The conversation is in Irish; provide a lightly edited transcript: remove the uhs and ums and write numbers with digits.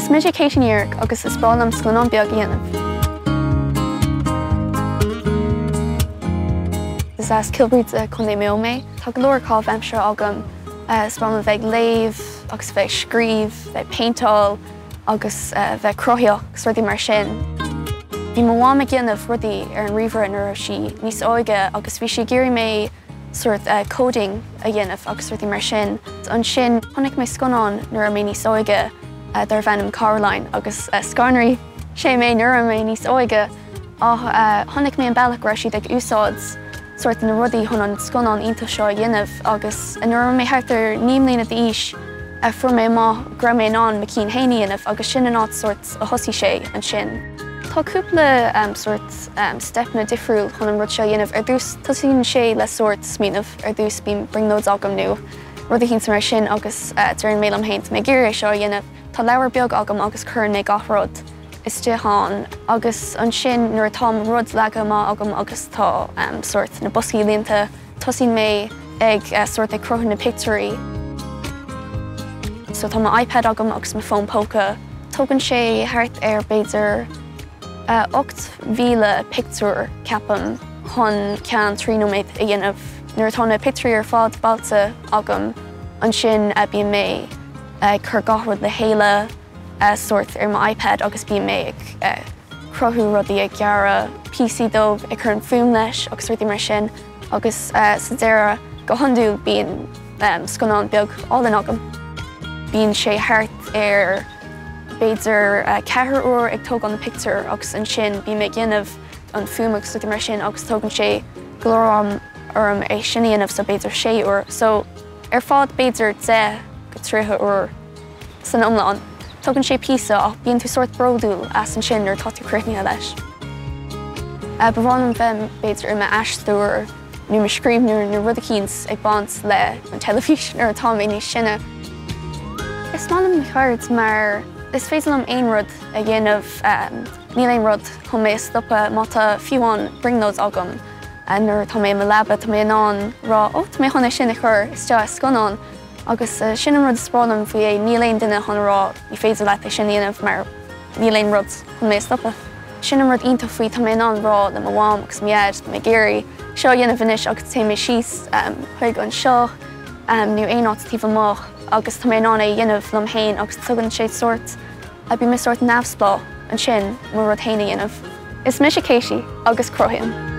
Is muidir céitiníoach agus is brálam scanán beag dhéanamh. Is as cilbríte chun é mé mé, tá go leor cá bheimsere agam is brálam bheith léamh, agus bheith scríomh, bheith paintáil, agus bheith crothaíoch gus rudaí mar sin. Bhí mo bháim dhéanamh rudaí ar an ríomhar nuair si níos óige agus bhí si géirí mé sort coding a dhéanamh agus rudaí mar sin. An sin tháinig mé scanán nuair mé níos óige dar bhenim Caroline agus scarnaí sé mé nuair mé níos óige ach tháinig mé an bealach ra siad ag úsáids sort na rudaí chun an scanán ionta seo a dhéanamh agus nuair mé thtar níom lína d'aois fuair mé má gra mé an McKean Haney dhéanamh agus sin an áit sort a thosaí sé an sin. Tá cúpla stepna difriúil chun an rud seo dhéanamh ar dús tosaíonn sé le sort smíanamh ar dús bíonn bringnóid agam nu rud a hín mar sin agus dúirt mé am héint mé géir seo dhéanamh tá leabhar beag agam agus churann ag gach is deáin agus an sin nuair atá rud leagam agam agus tá sort na boscaí líonta tosaíonn mé ag sort ag cruthann na picturí. So tá má iPad agam agus má phone póca. Tógann sé thart ar beidir 8,000 pictiúr ceapam chun ceann trínomid a dhéanamh. Nuair atá na picturí ar fád bailte agam an sin bíonn mé chur gachród le héile sort ar má iPad agus bíonn mé ag crothú rudaí ag gearradh PC dómh ag chur an fuaim leis agus rudaí mar sin agus sa deireadh go hiondúil bíonn scanán beag álainn agam. Bíonn sé thart ar beidir 4 uair ag tóg an na picture agus an sin bhí mé dhéanamh an fuaim agus rudaí mar sin agus tógann sé go leor orm é sin dhéanamh sa beidir 6 uair. So ar fád beidir 10 go 3 uair san iomlán. Tógann sé píosa ach bíonn tú sort bródúil as an sin ar tá tú cruithnithe leis. Ba bhánam bheith beidir me eistúir nó me scríbnú nó rud a cíns ag bant le an telefísin ar atá mé níos sinne. Is málam chuirt mar is féidir am aon rud a dhéanamh níl aon rud chun mé stoppa má tá fiúháin bringnóid agam nuair tá mé leba tá mé anán rá ó tá mé chuna sinna chur isteach scanán agus sin an rud sprálam faoi é níl aon duine chun rá í féidir leit é sin dhéanamh mar níl aon rud chun mé stoppa. Sin an rud ionta faoi tá mé anán rá le bháim agus méad mé géirí seo dhéanamh inis agus té mé síos chuig an seo nó aon átatíh amach agus tá mé anán é dhéanamh lom héin agus tugann sé sort a bhí mé sort neamhsplá an sin mar rud héine dhéanamh. Is mis sé Katie agus crothaíonn.